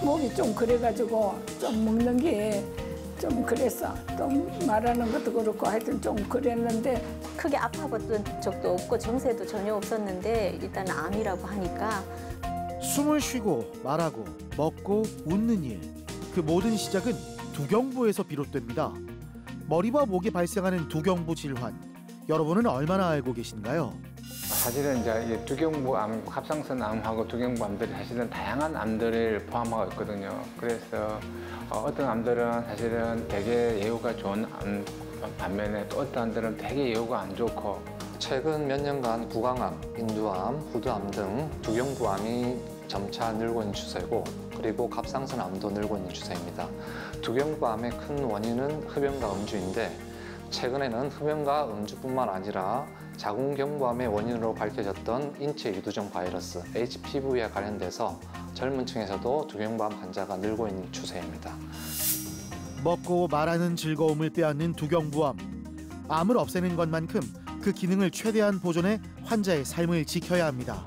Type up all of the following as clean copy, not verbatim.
목이 좀 그래가지고 좀 먹는 게 좀 그랬어. 좀 말하는 것도 그렇고 하여튼 좀 그랬는데 크게 아파봤던 적도 없고 증세도 전혀 없었는데 일단 암이라고 하니까 숨을 쉬고 말하고 먹고 웃는 일. 그 모든 시작은 두경부에서 비롯됩니다. 머리와 목에 발생하는 두경부 질환. 여러분은 얼마나 알고 계신가요? 사실은 이제 두경부암, 갑상선 암하고 두경부암들이 사실은 다양한 암들을 포함하고 있거든요. 그래서 어떤 암들은 사실은 되게 예후가 좋은 암 반면에 또 어떤 암들은 되게 예후가 안 좋고 최근 몇 년간 구강암, 인두암, 후두암 등 두경부암이 점차 늘고 있는 추세고 그리고 갑상선암도 늘고 있는 추세입니다. 두경부암의 큰 원인은 흡연과 음주인데 최근에는 흡연과 음주뿐만 아니라 자궁경부암의 원인으로 밝혀졌던 인체 유두종 바이러스 HPV와 관련돼서 젊은 층에서도 두경부암 환자가 늘고 있는 추세입니다. 먹고 말하는 즐거움을 빼앗는 두경부암. 암을 없애는 것만큼 그 기능을 최대한 보존해 환자의 삶을 지켜야 합니다.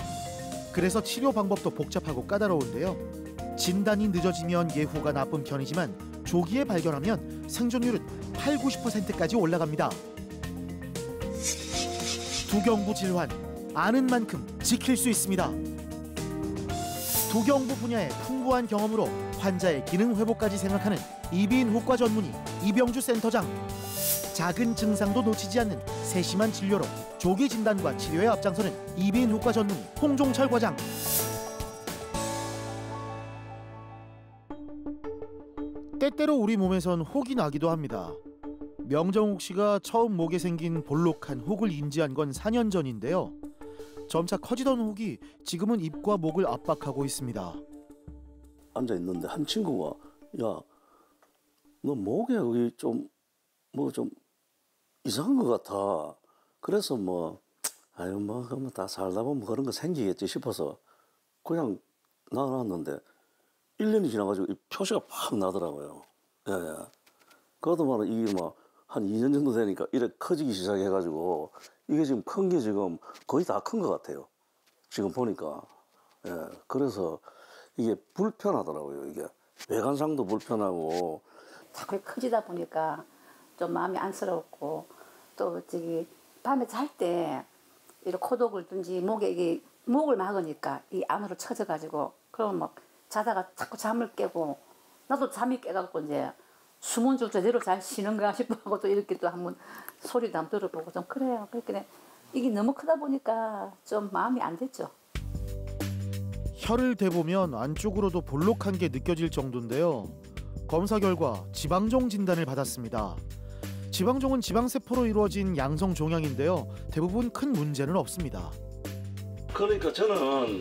그래서 치료 방법도 복잡하고 까다로운데요. 진단이 늦어지면 예후가 나쁜 편이지만 조기에 발견하면 생존율은 80~90%까지 올라갑니다. 두경부 질환, 아는 만큼 지킬 수 있습니다. 두경부 분야의 풍부한 경험으로 환자의 기능 회복까지 생각하는 이비인후과 전문의 이병주 센터장. 작은 증상도 놓치지 않는 세심한 진료로 조기 진단과 치료에 앞장서는 이비인후과 전문의 홍종철 과장. 때때로 우리 몸에선 혹이 나기도 합니다. 명정욱 씨가 처음 목에 생긴 볼록한 혹을 인지한 건 4년 전인데요. 점차 커지던 혹이 지금은 입과 목을 압박하고 있습니다. 앉아 있는데 한 친구가 야, 너 목에 여기 좀 이상한 것 같아. 그래서 아유 그러면 다 살다 보면 그런 거 생기겠지 싶어서 그냥 놔놨는데 1년이 지나가지고 이 표시가 팍 나더라고요. 예. 그것도 말은 이게 한 2년 정도 되니까 이렇게 커지기 시작해가지고 이게 지금 큰 게 지금 거의 다 큰 것 같아요. 지금 보니까. 예. 그래서 이게 불편하더라고요. 이게 외관상도 불편하고. 자꾸 커지다 보니까 좀 마음이 안쓰럽고 또 밤에 잘 때 이렇게 코독을 든지 목을 막으니까 이 안으로 쳐져가지고 그러면 막 자다가 자꾸 잠을 깨고 나도 잠이 깨갖고 이제 숨은 줄 제대로 잘 쉬는가 싶어하고 또 이렇게 또 한번 소리도 한번 들어보고 좀 그래요. 그러니까 이게 너무 크다 보니까 좀 마음이 안 됐죠. 혀를 대보면 안쪽으로도 볼록한 게 느껴질 정도인데요. 검사 결과 지방종 진단을 받았습니다. 지방종은 지방세포로 이루어진 양성 종양인데요. 대부분 큰 문제는 없습니다. 그러니까 저는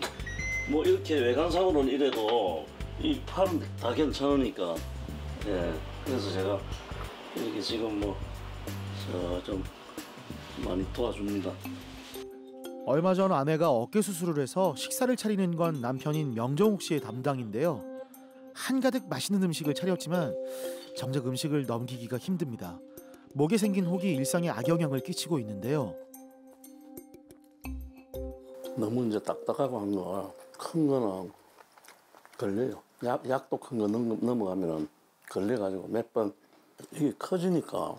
이렇게 외관상으로는 이래도 이 팔은 다 괜찮으니까 예. 그래서 제가 이렇게 지금 좀 많이 도와줍니다. 얼마 전 아내가 어깨 수술을 해서 식사를 차리는 건 남편인 명정욱 씨의 담당인데요. 한가득 맛있는 음식을 차렸지만 정작 음식을 넘기기가 힘듭니다. 목에 생긴 혹이 일상에 악영향을 끼치고 있는데요. 너무 이제 딱딱하고 한 거, 큰 거는 걸려요. 약도 큰 거 넘어가면은 걸려가지고 몇 번 이게 커지니까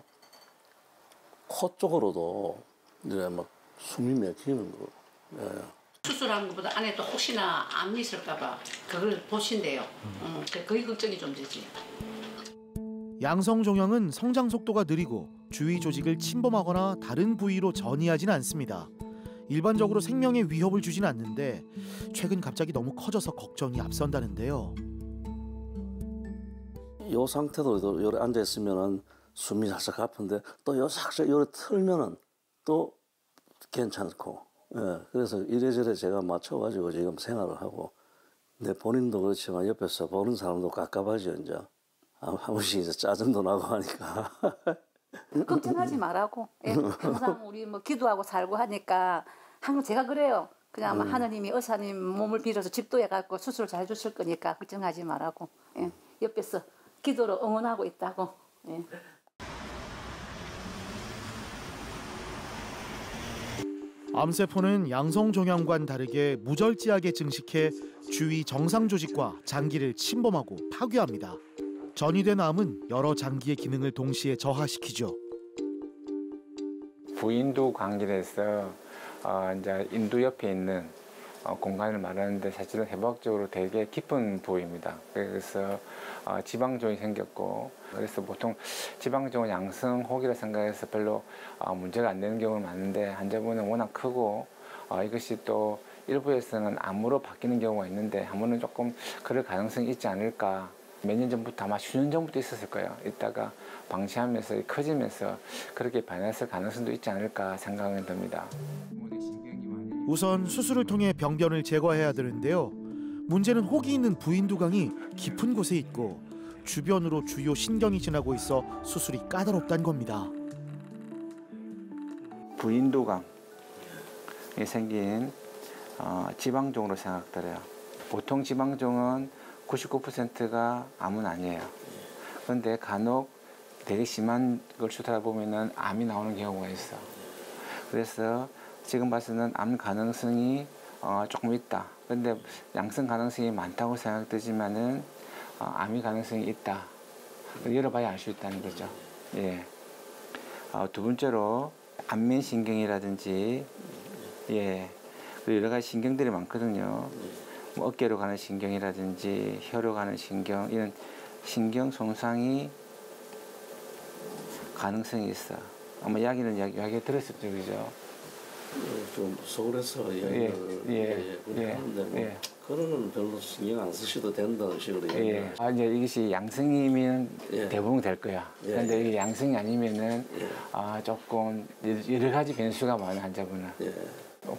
코 쪽으로도 이제 숨이 막히는 거. 예. 수술한 것보다 안에 또 혹시나 암이 있을까봐 그걸 보신대요. 그게 걱정이 좀 되지. 양성 종양은 성장 속도가 느리고 주위 조직을 침범하거나 다른 부위로 전이하지는 않습니다. 일반적으로 생명에 위협을 주진 않는데 최근 갑자기 너무 커져서 걱정이 앞선다는데요. 이 상태도 요래 앉아 있으면은 숨이 살짝 아픈데 또 요 살짝 요래 틀면은 또 괜찮고. 예, 그래서 이래저래 제가 맞춰가지고 지금 생활을 하고 내 본인도 그렇지만 옆에서 보는 사람도 깝깝하죠 이제 한 번씩 이제 짜증도 나고 하니까. 걱정하지 말라고. 예, 항상 우리 기도하고 살고 하니까 항상 제가 그래요. 그냥 하느님이 의사님 몸을 빌어서 집도해갖고 수술 잘 주실 거니까 걱정하지 말라고. 예, 옆에서 기도로 응원하고 있다고. 예. 암세포는 양성종양과는 다르게 무절제하게 증식해 주위 정상 조직과 장기를 침범하고 파괴합니다. 전이된 암은 여러 장기의 기능을 동시에 저하시키죠. 부인두 관계에서 이제 인두 옆에 있는 공간을 말하는데 사실은 해부학적으로 되게 깊은 부위입니다. 그래서 지방종이 생겼고, 그래서 보통 지방종은 양성혹이라 생각해서 별로 문제가 안 되는 경우가 많은데, 환자분은 워낙 크고 이것이 또 일부에서는 암으로 바뀌는 경우가 있는데 한 번은 조금 그럴 가능성이 있지 않을까. 몇 년 전부터 아마 수년 전부터 있었을 거예요. 이따가 방치하면서 커지면서 그렇게 변했을 가능성도 있지 않을까 생각이 듭니다. 우선 수술을 통해 병변을 제거해야 되는데요. 문제는 혹이 있는 부인두강이 깊은 곳에 있고 주변으로 주요 신경이 지나고 있어 수술이 까다롭다는 겁니다. 부인두강이 생긴 지방종으로 생각돼요. 보통 지방종은 99%가 암은 아니에요. 그런데 간혹 되게 심한 걸 수술하다 보면은 암이 나오는 경우가 있어. 그래서 지금 봐서는 암 가능성이 조금 있다. 그런데 양성 가능성이 많다고 생각되지만은 암이 가능성이 있다. 열어봐야 알 수 있다는 거죠. 예. 두 번째로 안면신경이라든지 예. 여러 가지 신경들이 많거든요. 뭐 어깨로 가는 신경이라든지 혀로 가는 신경, 이런 신경 손상이 가능성이 있어. 아마 이야기 들었었죠, 그죠? 좀 서울에서 이야기를 하는데 뭐 그거는 별로 신경 안 쓰셔도 된다는 식으로 얘기해요. 이제 이것이 양성이면 대부분 될 거야. 그런데 이게 양성이 아니면은 조금 여러 가지 변수가 많은 환자분은.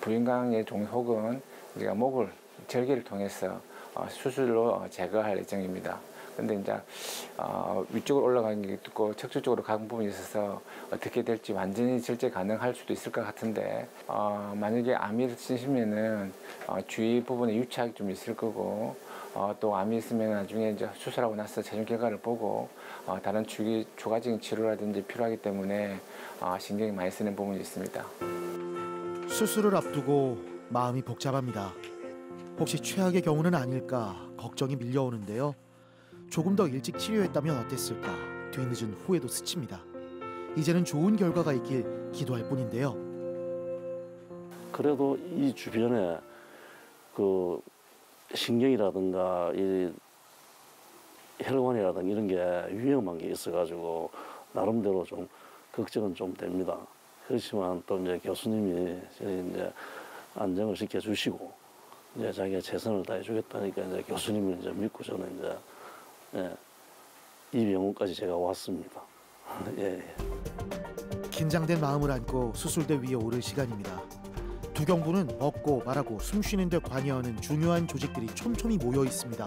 부인강의 종혹은 우리가 목을 절개를 통해서 수술로 제거할 예정입니다. 근데 이제 위쪽으로 올라가는 게 있고 척추 쪽으로 간 부분이 있어서 어떻게 될지 완전히 절제 가능할 수도 있을 것 같은데 만약에 암이 있으시면은 주위 부분에 유착이 좀 있을 거고 또 암이 있으면 나중에 이제 수술하고 나서 최종 결과를 보고 다른 추가적인 치료라든지 필요하기 때문에 신경이 많이 쓰는 부분이 있습니다. 수술을 앞두고 마음이 복잡합니다. 혹시 최악의 경우는 아닐까 걱정이 밀려오는데요. 조금 더 일찍 치료했다면 어땠을까 뒤늦은 후회도 스칩니다. 이제는 좋은 결과가 있길 기도할 뿐인데요. 그래도 이 주변에 그 신경이라든가 이 혈관이라든가 이런 게 위험한 게 있어가지고 나름대로 좀 걱정은 좀 됩니다. 그렇지만 또 이제 교수님이 이제 안정을 시켜주시고 이제 자기가 최선을 다해주겠다니까 이제 교수님을 이제 믿고 저는 이제 이 병원까지 제가 왔습니다. 긴장된 마음을 안고 수술대 위에 오를 시간입니다. 두경부는 먹고 말하고 숨쉬는 데 관여하는 중요한 조직들이 촘촘히 모여 있습니다.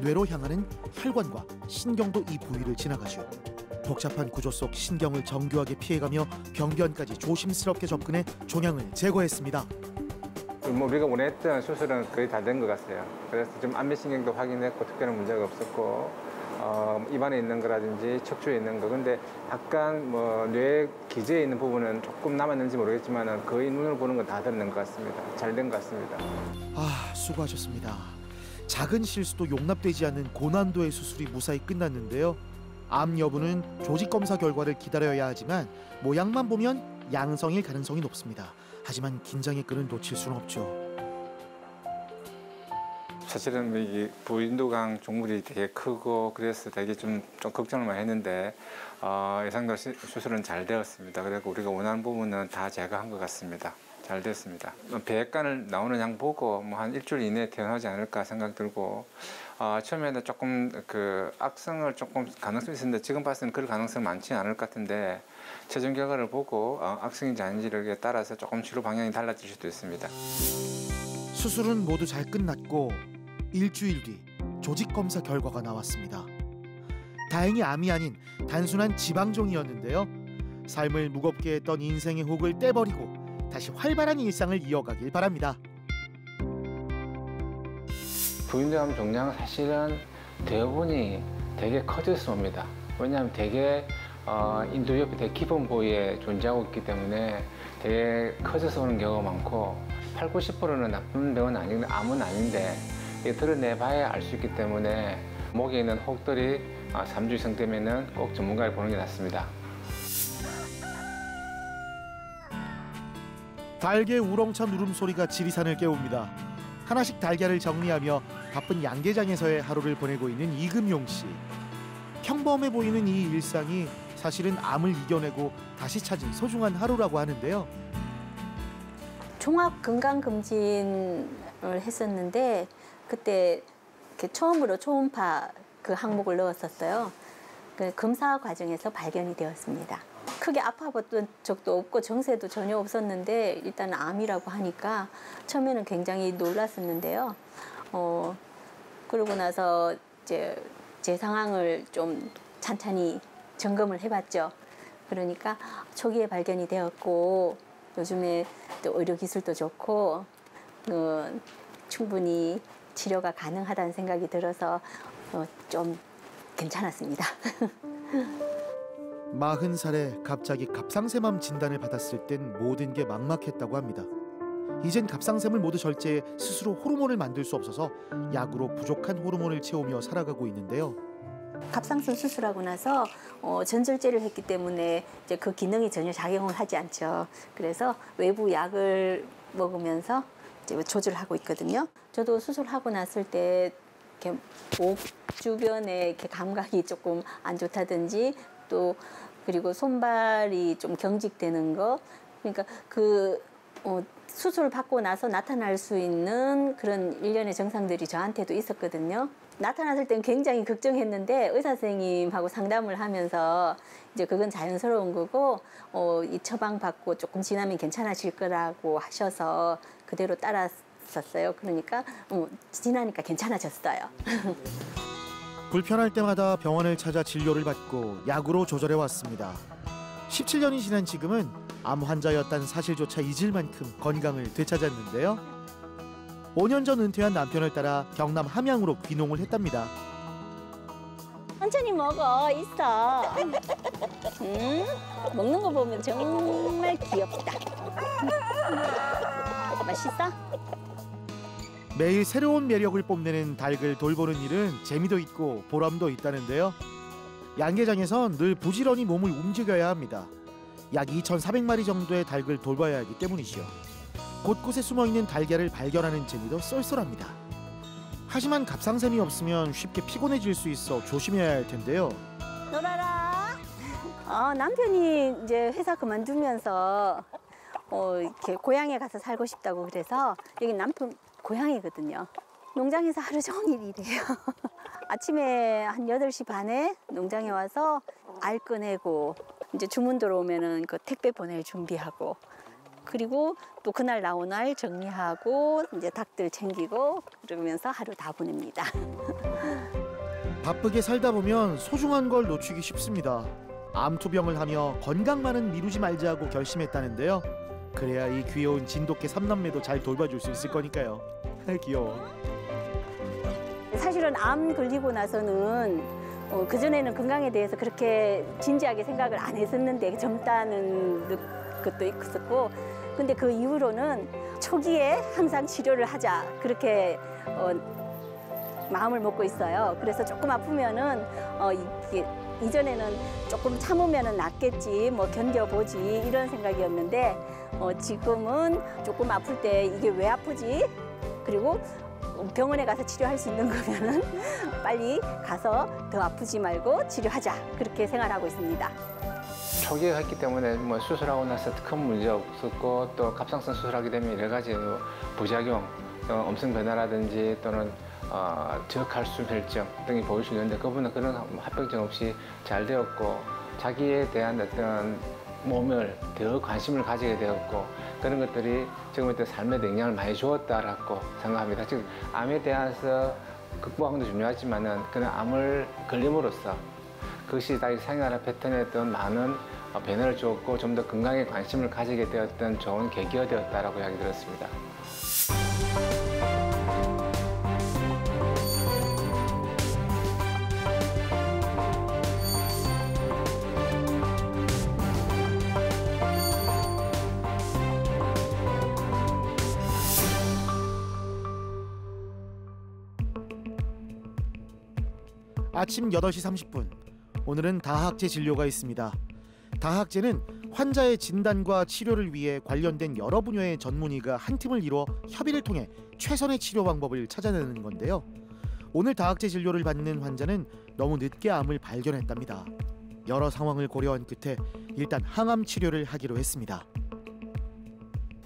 뇌로 향하는 혈관과 신경도 이 부위를 지나가죠. 복잡한 구조 속 신경을 정교하게 피해가며 병변까지 조심스럽게 접근해 종양을 제거했습니다. 우리가 원했던 수술은 거의 다 된 것 같아요. 그래서 좀 안면신경도 확인했고 특별한 문제가 없었고 입안에 있는 거라든지 척추에 있는 거. 근데 약간 뇌 기저에 있는 부분은 조금 남았는지 모르겠지만 거의 눈으로 보는 건 다 됐는 것 같습니다. 잘 된 것 같습니다. 수고하셨습니다. 작은 실수도 용납되지 않는 고난도의 수술이 무사히 끝났는데요. 암 여부는 조직 검사 결과를 기다려야 하지만 모양만 보면 양성일 가능성이 높습니다. 하지만 긴장의 끈을 놓칠 수는 없죠. 사실은 이 부인두강 종물이 되게 크고 그래서 되게 좀 걱정을 많이 했는데 예상대로 수술은 잘 되었습니다. 그리고 우리가 원하는 부분은 다 제거한 것 같습니다. 잘 됐습니다. 배액관을 나오는 양 보고 한 일주일 이내에 퇴원하지 않을까 생각 들고 처음에는 조금 악성을 조금 가능성이 있었는데 지금 봤을 때는 그럴 가능성은 많지는 않을 것 같은데 최종 결과를 보고 악성인지 아닌지를 따라서 조금 치료 방향이 달라질 수도 있습니다. 수술은 모두 잘 끝났고 일주일 뒤 조직 검사 결과가 나왔습니다. 다행히 암이 아닌 단순한 지방종이었는데요. 삶을 무겁게 했던 인생의 혹을 떼버리고 다시 활발한 일상을 이어가길 바랍니다. 부인두암 종양은 사실은 대부분이 되게 커져서 옵니다. 왜냐하면 되게 인두 옆에 되게 깊은 부위에 존재하고 있기 때문에 되게 커져서 오는 경우가 많고 80~90%는 나쁜 병은 아닌데 암은 아닌데 이게 드러내봐야 알 수 있기 때문에 목에 있는 혹들이 3주 이상 되면은 꼭 전문가를 보는 게 낫습니다. 달개 우렁찬 울음소리가 지리산을 깨웁니다. 하나씩 달걀을 정리하며 바쁜 양계장에서의 하루를 보내고 있는 이금용 씨. 평범해 보이는 이 일상이 사실은 암을 이겨내고 다시 찾은 소중한 하루라고 하는데요. 종합 건강검진을 했었는데 그때 이렇게 처음으로 초음파 그 항목을 넣었었어요. 그 검사 과정에서 발견이 되었습니다. 크게 아파봤던 적도 없고 증세도 전혀 없었는데 일단 암이라고 하니까 처음에는 굉장히 놀랐었는데요. 그러고 나서 이제 제 상황을 좀 찬찬히 점검을 해봤죠. 그러니까 초기에 발견이 되었고 요즘에 또 의료 기술도 좋고 충분히 치료가 가능하다는 생각이 들어서 좀 괜찮았습니다. 40살에 갑자기 갑상샘암 진단을 받았을 땐 모든 게 막막했다고 합니다. 이젠 갑상샘을 모두 절제해 스스로 호르몬을 만들 수 없어서 약으로 부족한 호르몬을 채우며 살아가고 있는데요. 갑상선 수술하고 나서 전절제를 했기 때문에 이제 그 기능이 전혀 작용을 하지 않죠. 그래서 외부 약을 먹으면서 이제 조절하고 있거든요. 저도 수술하고 났을 때 이렇게 목 주변에 이렇게 감각이 조금 안 좋다든지 또 그리고 손발이 좀 경직되는 거, 그러니까 수술 받고 나서 나타날 수 있는 그런 일련의 증상들이 저한테도 있었거든요. 나타났을 때는 굉장히 걱정했는데 의사 선생님하고 상담을 하면서 이제 그건 자연스러운 거고 이 처방 받고 조금 지나면 괜찮아질 거라고 하셔서 그대로 따랐었어요. 그러니까 지나니까 괜찮아졌어요. 불편할 때마다 병원을 찾아 진료를 받고 약으로 조절해 왔습니다. 17년이 지난 지금은 암 환자였다는 사실조차 잊을 만큼 건강을 되찾았는데요. 5년 전 은퇴한 남편을 따라 경남 함양으로 귀농을 했답니다. 천천히 먹어, 있어. 먹는 거 보면 정말 귀엽다. 맛있어? 매일 새로운 매력을 뽐내는 닭을 돌보는 일은 재미도 있고 보람도 있다는데요. 양계장에선 늘 부지런히 몸을 움직여야 합니다. 약 2,400마리 정도의 닭을 돌봐야 하기 때문이죠. 곳곳에 숨어있는 달걀을 발견하는 재미도 쏠쏠합니다. 하지만 갑상샘이 없으면 쉽게 피곤해질 수 있어 조심해야 할 텐데요. 놀아라. 남편이 이제 회사 그만두면서 이렇게 고향에 가서 살고 싶다고 그래서 여기 남편 고향이거든요. 농장에서 하루 종일 일해요. 아침에 한 8시 반에 농장에 와서 알 꺼내고 이제 주문 들어오면은 그 택배 보낼 준비하고 그리고 또 그날 나온 알 정리하고 이제 닭들 챙기고 그러면서 하루 다 보냅니다. 바쁘게 살다 보면 소중한 걸 놓치기 쉽습니다. 암투병을 하며 건강만은 미루지 말자고 결심했다는데요. 그래야 이 귀여운 진돗개 3남매도 잘 돌봐줄 수 있을 거니까요. 귀여워. 사실은 암 걸리고 나서는 그전에는 건강에 대해서 그렇게 진지하게 생각을 안 했었는데 젊다는 것도 있었고 근데 그 이후로는 초기에 항상 치료를 하자 그렇게 마음을 먹고 있어요. 그래서 조금 아프면은 이전에는 조금 참으면은 낫겠지 뭐 견뎌보지 이런 생각이었는데 지금은 조금 아플 때 이게 왜 아프지? 그리고 병원에 가서 치료할 수 있는 거면은 빨리 가서 더 아프지 말고 치료하자 그렇게 생활하고 있습니다. 초기에 했기 때문에 뭐 수술하고 나서 큰 문제 없었고 또 갑상선 수술하게 되면 여러 가지 부작용, 음성 변화라든지 또는 저칼슘 혈증 등이 보일 수 있는데 그분은 그런 합병증 없이 잘 되었고 자기에 대한 어떤 몸을 더 관심을 가지게 되었고 그런 것들이 지금부터 삶에 영향을 많이 주었다라고 생각합니다. 즉 암에 대해서 극복하는 것도 중요하지만은 그런 암을 걸림으로써 그것이 자기 생활의 패턴에 어떤 많은 변화를 주었고 좀 더 건강에 관심을 가지게 되었던 좋은 계기가 되었다라고 이야기 들었습니다. 아침 8시 30분. 오늘은 다학제 진료가 있습니다. 다학제는 환자의 진단과 치료를 위해 관련된 여러 분야의 전문의가 한 팀을 이루어 협의를 통해 최선의 치료 방법을 찾아내는 건데요. 오늘 다학제 진료를 받는 환자는 너무 늦게 암을 발견했답니다. 여러 상황을 고려한 끝에 일단 항암 치료를 하기로 했습니다.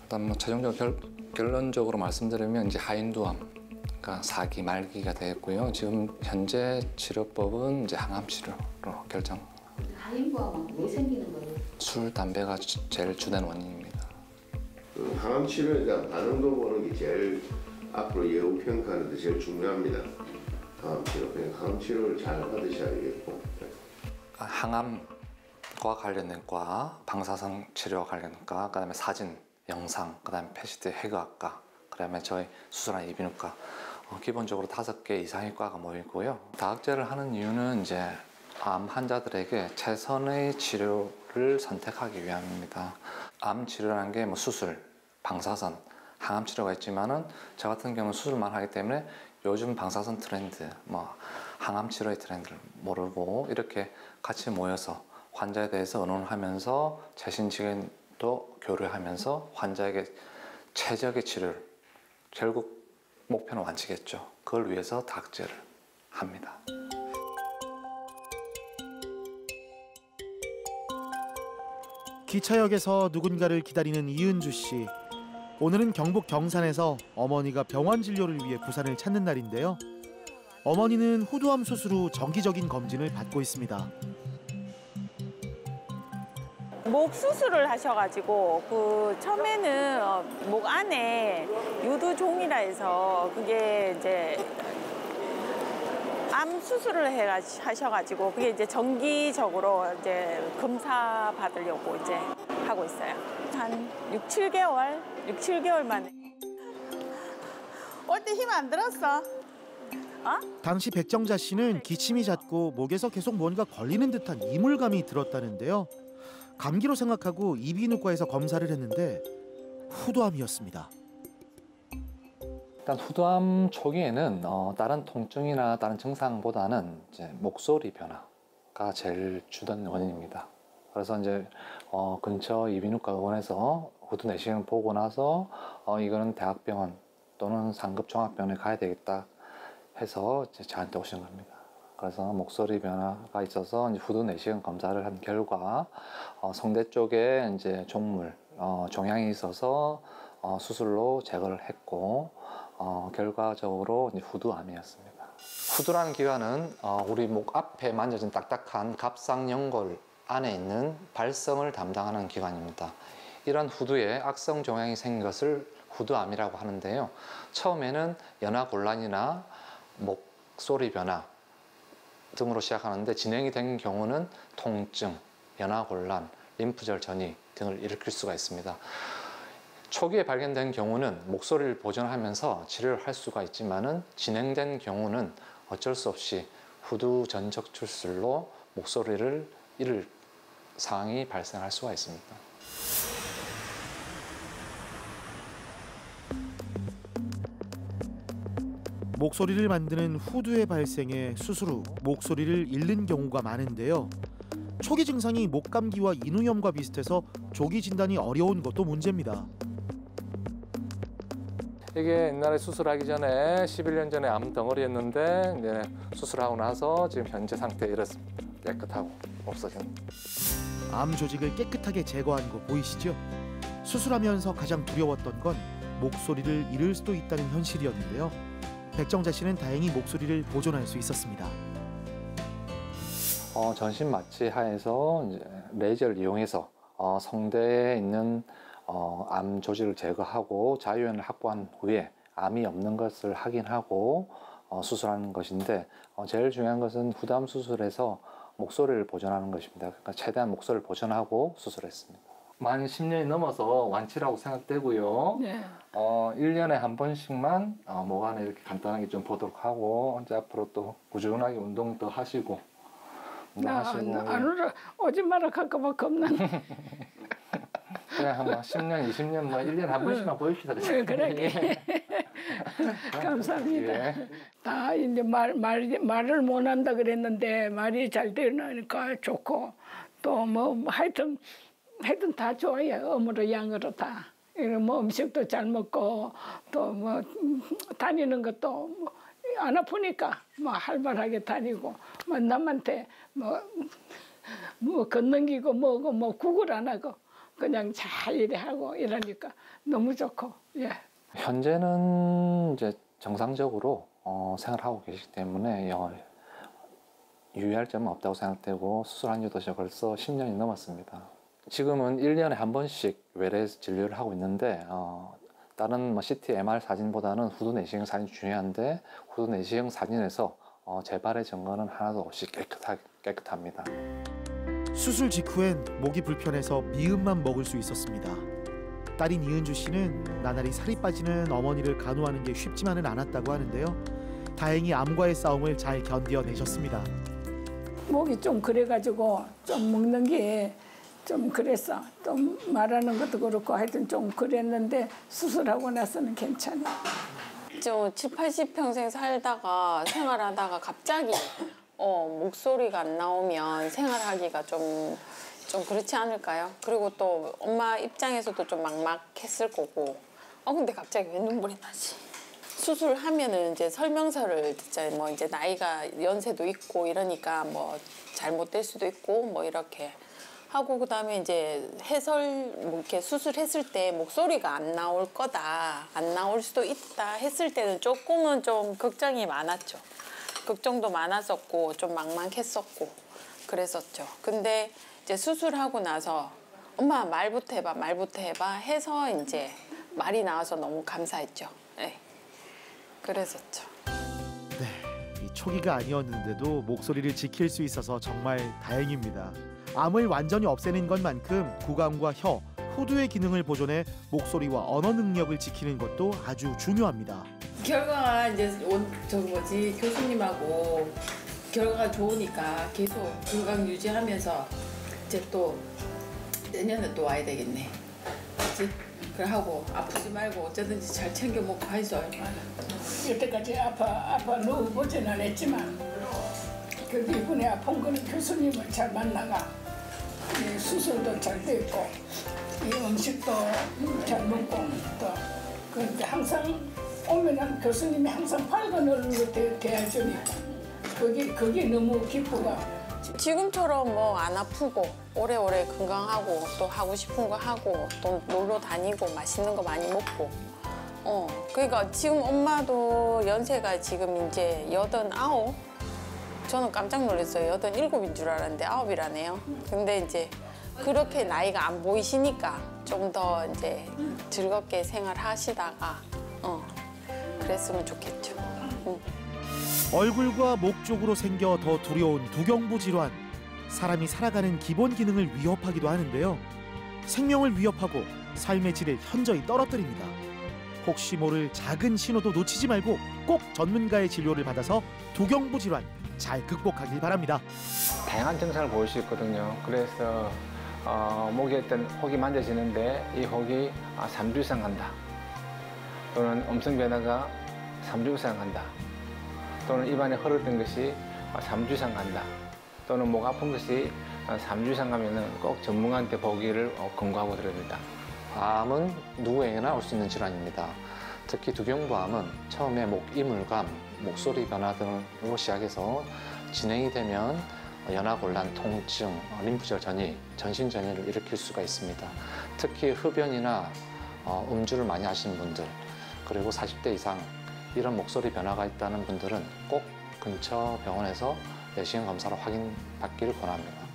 일단 뭐 최종적으로 결론적으로 말씀드리면 이제 하인두암, 그러니까 4기 말기가 되었고요. 지금 현재 치료법은 이제 항암 치료로 결정. 하인부암은 왜 생기는 거예요? 술, 담배가 제일 주된 원인입니다. 항암 치료에 대한 반응도 보는 게 제일 앞으로 예후 평가하는데 제일 중요합니다. 항암 치료를 잘 받으셔야겠고. 항암과 관련된 과, 방사선 치료와 관련된 과, 그다음에 사진, 영상, 그다음에 패시드 해부학과, 그다음에 저희 수술한 이비인후과, 기본적으로 5개 이상의 과가 모이고요. 다학제를 하는 이유는 이제 암 환자들에게 최선의 치료를 선택하기 위함입니다. 암 치료라는 게 뭐 수술, 방사선, 항암 치료가 있지만은 저 같은 경우는 수술만 하기 때문에 요즘 방사선 트렌드, 뭐 항암 치료의 트렌드를 모르고 이렇게 같이 모여서 환자에 대해서 의논을 하면서 최신지식도 교류하면서 환자에게 최적의 치료를, 결국 목표는 완치겠죠. 그걸 위해서 다학제를 합니다. 기차역에서 누군가를 기다리는 이은주 씨. 오늘은 경북 경산에서 어머니가 병원 진료를 위해 부산을 찾는 날인데요. 어머니는 후두암 수술 후 정기적인 검진을 받고 있습니다. 목 수술을 하셔가지고 그 처음에는 목 안에 유두종이라 해서 그게 이제 암 수술을 하셔가지고 그게 이제 정기적으로 이제 검사 받으려고 이제 하고 있어요. 한 6, 7개월 만에. 올 때 힘 안 들었어? 당시 백정자 씨는 기침이 잦고 목에서 계속 뭔가 걸리는 듯한 이물감이 들었다는데요. 감기로 생각하고 이비인후과에서 검사를 했는데 후두암이었습니다. 일단 후두암 초기에는 다른 통증이나 다른 증상보다는 이제 목소리 변화가 제일 주된 원인입니다. 그래서 이제 근처 이비인후과 의원에서 후두 내시경을 보고 나서 이거는 대학병원 또는 상급 종합병원에 가야 되겠다 해서 이제 저한테 오신 겁니다. 그래서 목소리 변화가 있어서 이제 후두 내시경 검사를 한 결과 성대 쪽에 이제 종물, 종양이 있어서 수술로 제거를 했고 결과적으로 이제 후두암이었습니다. 후두라는 기관은 우리 목 앞에 만져진 딱딱한 갑상연골 안에 있는 발성을 담당하는 기관입니다. 이런 후두에 악성 종양이 생긴 것을 후두암이라고 하는데요. 처음에는 연화곤란이나 목소리 변화 등으로 시작하는데 진행이 된 경우는 통증, 연화곤란, 림프절 전이 등을 일으킬 수가 있습니다. 초기에 발견된 경우는 목소리를 보존하면서 치료를 할 수가 있지만은 진행된 경우는 어쩔 수 없이 후두 전적 출술로 목소리를 잃을 상황이 발생할 수가 있습니다. 목소리를 만드는 후두의 발생에 수술 후 목소리를 잃는 경우가 많은데요. 초기 증상이 목감기와 인후염과 비슷해서 조기 진단이 어려운 것도 문제입니다. 이게 옛날에 수술하기 전에 11년 전에 암 덩어리였는데 이제 수술하고 나서 지금 현재 상태에 이렇습니다. 깨끗하고 없어진. 암 조직을 깨끗하게 제거한 거 보이시죠? 수술하면서 가장 두려웠던 건 목소리를 잃을 수도 있다는 현실이었는데요. 백정자 씨는 다행히 목소리를 보존할 수 있었습니다. 전신 마취 하에서 이제 레이저를 이용해서 성대에 있는 암 조직을 제거하고 자유연을 확보한 후에 암이 없는 것을 확인하고 수술하는 것인데 제일 중요한 것은 후두암 수술에서 목소리를 보존하는 것입니다. 그러니까 최대한 목소리를 보존하고 수술했습니다. 만 10년이 넘어서 완치라고 생각되고요. 네. 1년에 한 번씩만 목 안에 이렇게 간단하게 좀 보도록 하고 이제 앞으로 또 꾸준하게 운동 더 하시고 안 울어. 오지 마라 할까봐 겁나. 그냥 한 10년, 20년, 뭐 1년에 한 번씩만 보입시다. 그래. 감사합니다. 예. 다 이제 말을 못 한다 그랬는데 말이 잘 되니까 좋고 또 뭐 하여튼 다 좋아요. 음으로 양으로 다. 뭐 음식도 잘 먹고 또 뭐 다니는 것도 안 아프니까 뭐 활발하게 다니고 뭐 남한테 뭐 걷는기고 뭐고 뭐 구걸 안 하고 그냥 잘 이래 하고 이러니까 너무 좋고 예. 현재는 이제 정상적으로 생활하고 계시기 때문에 유의할 점은 없다고 생각되고 수술한 지도 벌써 10년이 넘었습니다. 지금은 1년에 한 번씩 외래 진료를 하고 있는데 다른 뭐 CT, MR 사진보다는 후두 내시경 사진이 중요한데 후두 내시경 사진에서 재발의 증거는 하나도 없이 깨끗합니다. 수술 직후엔 목이 불편해서 미음만 먹을 수 있었습니다. 딸인 이은주 씨는 나날이 살이 빠지는 어머니를 간호하는 게 쉽지만은 않았다고 하는데요. 다행히 암과의 싸움을 잘 견뎌내셨습니다. 목이 좀 그래가지고 좀 먹는 게 좀 그랬어. 좀 말하는 것도 그렇고 하여튼 좀 그랬는데 수술하고 나서는 괜찮아. 좀 70, 80평생 살다가 생활하다가 갑자기 목소리가 안 나오면 생활하기가 좀 그렇지 않을까요? 그리고 또 엄마 입장에서도 좀 막막했을 거고. 근데 갑자기 왜 눈물이 나지? 수술하면은 이제 설명서를 듣잖아요. 뭐 이제 나이가 연세도 있고 이러니까 뭐 잘못될 수도 있고 뭐 이렇게 하고 그다음에 이제 뭐 이렇게 수술했을 때 목소리가 안 나올 거다, 안 나올 수도 있다 했을 때는 조금은 좀 걱정이 많았죠. 걱정도 많았었고 좀 막막했었고 그랬었죠. 근데 이제 수술하고 나서 엄마 말부터 해봐 해서 이제 말이 나와서 너무 감사했죠. 네. 그랬었죠. 네, 이 초기가 아니었는데도 목소리를 지킬 수 있어서 정말 다행입니다. 암을 완전히 없애는 것만큼 구강과 혀, 후두의 기능을 보존해 목소리와 언어 능력을 지키는 것도 아주 중요합니다. 결과가 이제 교수님하고 결과가 좋으니까 계속 건강 유지하면서 이제 또 내년에 또 와야 되겠네. 그렇지? 그래 하고 아프지 말고 어쩌든지 잘 챙겨 먹고 하이소. 여태까지 아파 누워보진 않았지만 그 이번에 아픈 거는 교수님을 잘 만나가 수술도 잘 됐고 이 음식도 잘 먹고 또 그런데 항상 오면은 교수님이 항상 밝은 얼굴로 대해주니까 그게 너무 기쁘고 지금처럼 뭐 안 아프고 오래오래 건강하고 또 하고 싶은 거 하고 또 놀러 다니고 맛있는 거 많이 먹고 그러니까 지금 엄마도 연세가 지금 이제 89? 저는 깜짝 놀랐어요. 87인 줄 알았는데 9이라네요. 근데 이제 그렇게 나이가 안 보이시니까 좀 더 이제 즐겁게 생활하시다가 그랬으면 좋겠죠. 얼굴과 목 쪽으로 생겨 더 두려운 두경부 질환. 사람이 살아가는 기본 기능을 위협하기도 하는데요. 생명을 위협하고 삶의 질을 현저히 떨어뜨립니다. 혹시 모를 작은 신호도 놓치지 말고 꼭 전문가의 진료를 받아서 두경부 질환 잘 극복하길 바랍니다. 다양한 증상을 보일 수 있거든요. 그래서 목에 어떤 혹이 만져지는데 이 혹이 3주 이상 간다. 또는 음성 변화가 3주 이상 간다. 또는 입안에 흐르던 것이 3주 이상 간다. 또는 목 아픈 것이 3주 이상 가면은 꼭 전문가한테 보기를 권고하고 드립니다. 암은 누구에게나 올 수 있는 질환입니다. 특히 두경부암은 처음에 목 이물감, 목소리 변화 등으로 시작해서 진행이 되면 연화곤란, 통증, 림프절 전이, 전신 전이를 일으킬 수가 있습니다. 특히 흡연이나 음주를 많이 하시는 분들, 그리고 40대 이상 이런 목소리 변화가 있다는 분들은 꼭 근처 병원에서 내시경 검사로 확인받기를 권합니다.